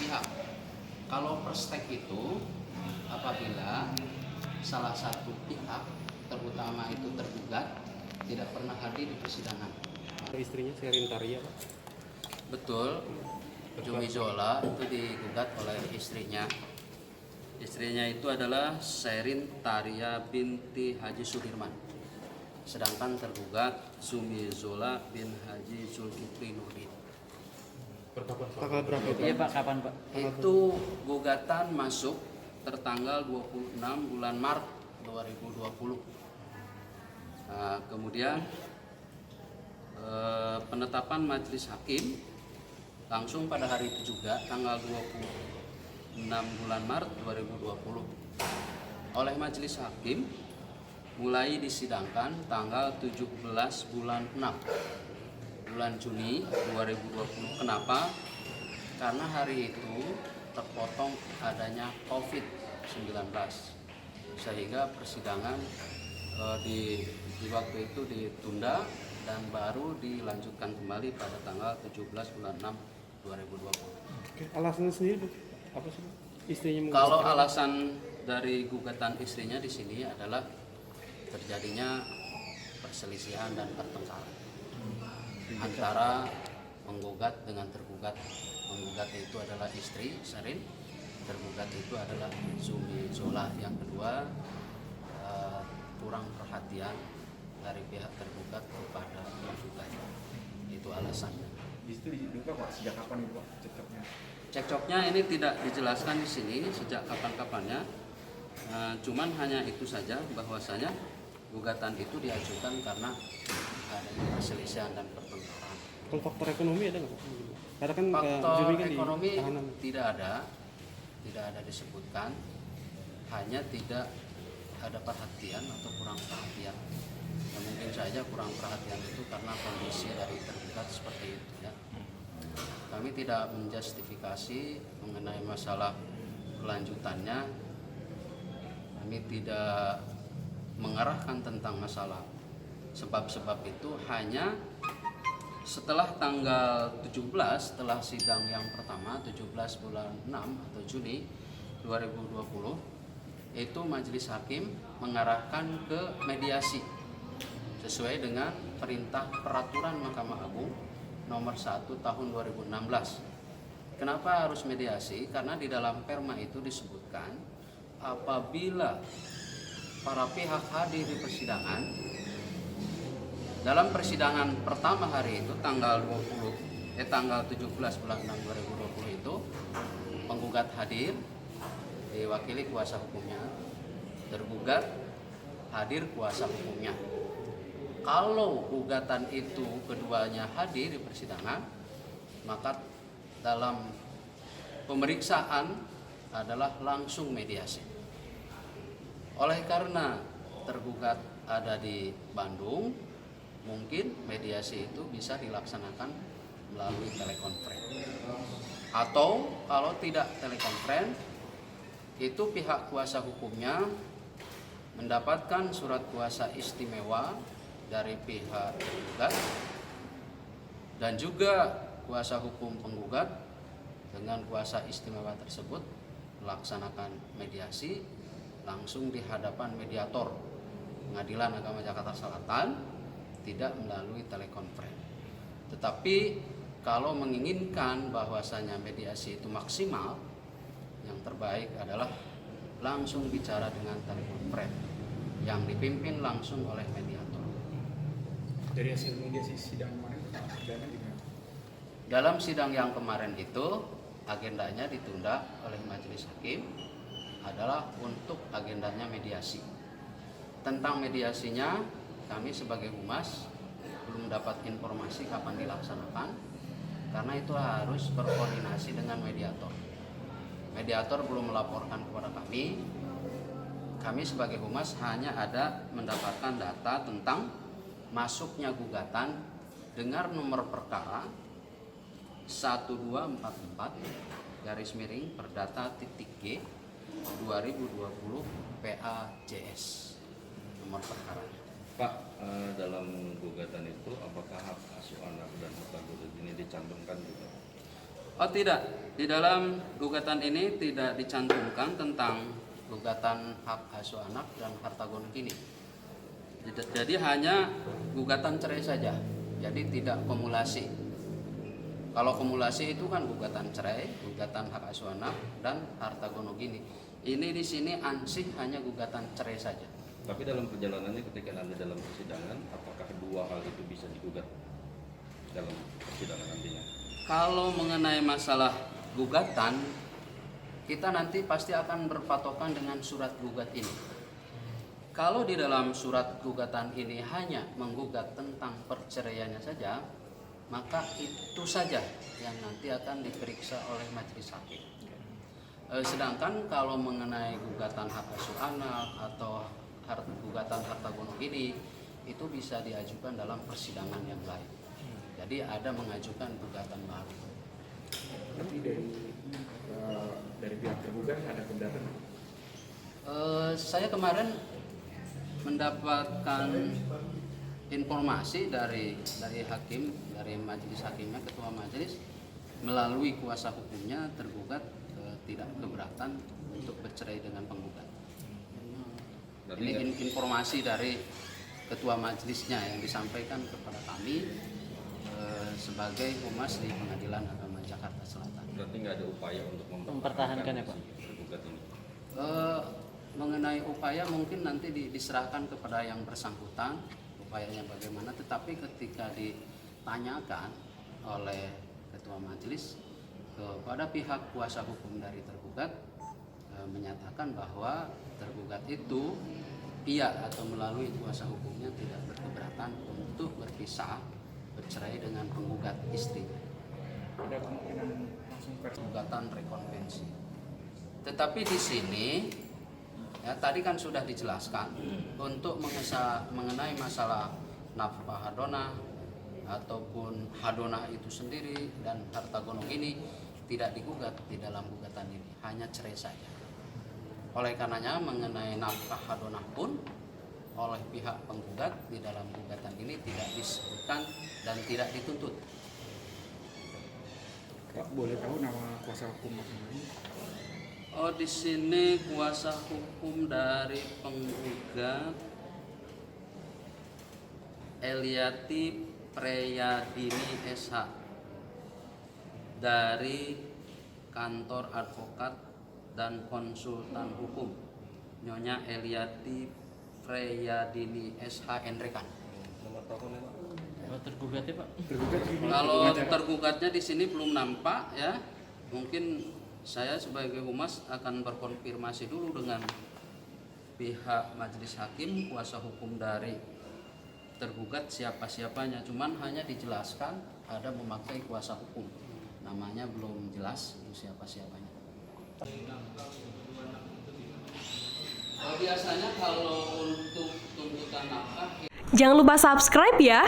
pihak. Kalau perstek itu apabila salah satu pihak, terutama itu tergugat, tidak pernah hadir di persidangan. Istrinya Sherin Taria, Pak. Betul, Zumi Zola itu digugat oleh istrinya. Istrinya itu adalah Sherin Taria binti Haji Sudirman. Sedangkan tergugat Zumi Zola bin Haji Zulkifli Nurdin. Tanggal berapa itu? Iya Pak, kapan Pak? Itu gugatan masuk tertanggal 26 bulan Maret 2020. Nah, kemudian penetapan majelis hakim langsung pada hari itu juga tanggal 26 bulan Maret 2020 oleh majelis hakim mulai disidangkan tanggal 17 bulan 6 bulan Juni 2020. Kenapa? Karena hari itu terpotong adanya COVID-19 sehingga persidangan di waktu itu ditunda dan baru dilanjutkan kembali pada tanggal 17 bulan 6 2020. Oke, alasannya sendiri apa sih, Pak? Istrinya Kalau alasan dari gugatan istrinya di sini adalah terjadinya perselisihan dan pertengkaran antara penggugat dengan tergugat. Penggugat itu adalah istri Sherin, tergugat itu adalah Zumi Zola. Yang kedua, kurang perhatian dari pihak tergugat kepada penggugat. Itu alasannya. Itu diduga Pak, sejak kapan itu Pak cekcoknya? Cekcoknya ini tidak dijelaskan di sini sejak kapan-kapannya. Cuman hanya itu saja bahwasanya gugatan itu diajukan karena adanya perselisihan dan pertengkaran. Kalau faktor ekonomi ada nggak, Pak? Karena kan Faktor Zumi kan ekonomi di tahanan. tidak ada disebutkan, hanya tidak ada perhatian atau kurang perhatian. Ya, mungkin saja kurang perhatian itu karena kondisi dari tergugat seperti itu ya. Kami tidak menjustifikasi mengenai masalah kelanjutannya. Kami tidak mengarahkan tentang masalah sebab-sebab itu, hanya setelah tanggal 17, setelah sidang yang pertama 17 bulan 6 atau Juni 2020, itu majelis hakim mengarahkan ke mediasi sesuai dengan perintah peraturan Mahkamah Agung nomor 1 tahun 2016. Kenapa harus mediasi? Karena di dalam perma itu disebutkan apabila para pihak hadir di persidangan, dalam persidangan pertama hari itu tanggal 17 bulan 6 2020 itu penggugat hadir diwakili kuasa hukumnya, tergugat hadir kuasa hukumnya. Kalau gugatan itu keduanya hadir di persidangan, maka dalam pemeriksaan adalah langsung mediasi. Oleh karena tergugat ada di Bandung, mungkin mediasi itu bisa dilaksanakan melalui telekonferensi. Atau kalau tidak telekonferensi, itu pihak kuasa hukumnya mendapatkan surat kuasa istimewa dari pihak tergugat dan juga kuasa hukum penggugat dengan kuasa istimewa tersebut melaksanakan mediasi langsung di hadapan mediator Pengadilan Agama Jakarta Selatan, tidak melalui telekonferensi. Tetapi kalau menginginkan bahwasanya mediasi itu maksimal, yang terbaik adalah langsung bicara dengan telekonferensi yang dipimpin langsung oleh mediator. Dari hasil mediasi sidang kemarin, agendanya gimana? Dalam sidang yang kemarin itu agendanya ditunda oleh majelis hakim adalah untuk agendanya mediasi. Tentang mediasinya kami sebagai humas belum dapat informasi kapan dilaksanakan, karena itu harus berkoordinasi dengan mediator. Mediator belum melaporkan kepada kami. Kami sebagai humas hanya ada mendapatkan data tentang masuknya gugatan dengan nomor perkara 1244 /Perdata G 2020 PAJS nomor perkara. Pak, dalam gugatan itu apakah hak asuh anak dan hak adopsi ini dicantumkan juga? Oh tidak, di dalam gugatan ini tidak dicantumkan tentang gugatan hak asuh anak dan harta gono gini. Jadi hanya gugatan cerai saja, jadi tidak kumulasi. Kalau kumulasi itu kan gugatan cerai, gugatan hak asuh anak dan harta gono gini. Ini di sini ansih hanya gugatan cerai saja. Tapi dalam perjalanannya ketika nanti dalam persidangan, apakah kedua hal itu bisa digugat dalam persidangan nantinya? Kalau mengenai masalah gugatan, kita nanti pasti akan berpatokan dengan surat gugat ini. Kalau di dalam surat gugatan ini hanya menggugat tentang perceraiannya saja, maka itu saja yang nanti akan diperiksa oleh majelis hakim. Sedangkan kalau mengenai gugatan hak asuh anak atau gugatan harta gono ini, itu bisa diajukan dalam persidangan yang lain. Jadi ada mengajukan gugatan baru. Tapi dari pihak tergugat ada keberatan? Saya kemarin mendapatkan informasi dari hakim, dari majelis hakimnya, ketua majelis, melalui kuasa hukumnya tergugat tidak keberatan untuk bercerai dengan penggugat. Ini informasi dari ketua majelisnya yang disampaikan kepada kami sebagai humas di Pengadilan Agama Jakarta Selatan. Berarti nggak ada upaya untuk mempertahankan ya Pak? tergugat ini? Mengenai upaya mungkin nanti diserahkan kepada yang bersangkutan, upayanya bagaimana. Tetapi ketika ditanyakan oleh ketua majelis kepada pihak kuasa hukum dari tergugat, menyatakan bahwa tergugat itu pihak atau melalui kuasa hukumnya tidak berkeberatan untuk bercerai dengan penggugat istrinya. Ada kemungkinan langsung Gugatan rekonvensi. Tetapi di sini ya tadi kan sudah dijelaskan untuk mengenai masalah nafkah hadonah ataupun hadonah itu sendiri dan harta gonong ini tidak digugat di dalam gugatan ini, hanya cerai saja. Oleh karenanya mengenai nafkah hadonah pun oleh pihak penggugat di dalam gugatan ini tidak disebutkan dan tidak dituntut. Pak, boleh tahu nama kuasa hukum masing-masing? Oh, di sini kuasa hukum dari penggugat Eliati Preyadini SH dari kantor advokat dan konsultan hukum Nyonya Eliati Preyadini SH Endrekan. Nomor teleponnya Pak? Tergugatnya Pak? Kalau tergugatnya di sini belum nampak ya. Mungkin saya sebagai humas akan berkonfirmasi dulu dengan pihak majelis hakim, kuasa hukum dari tergugat siapa-siapanya. Cuman hanya dijelaskan ada memakai kuasa hukum. Namanya belum jelas itu siapa-siapanya. Biasanya kalau untuk tuntutan nafkah Jangan lupa subscribe ya.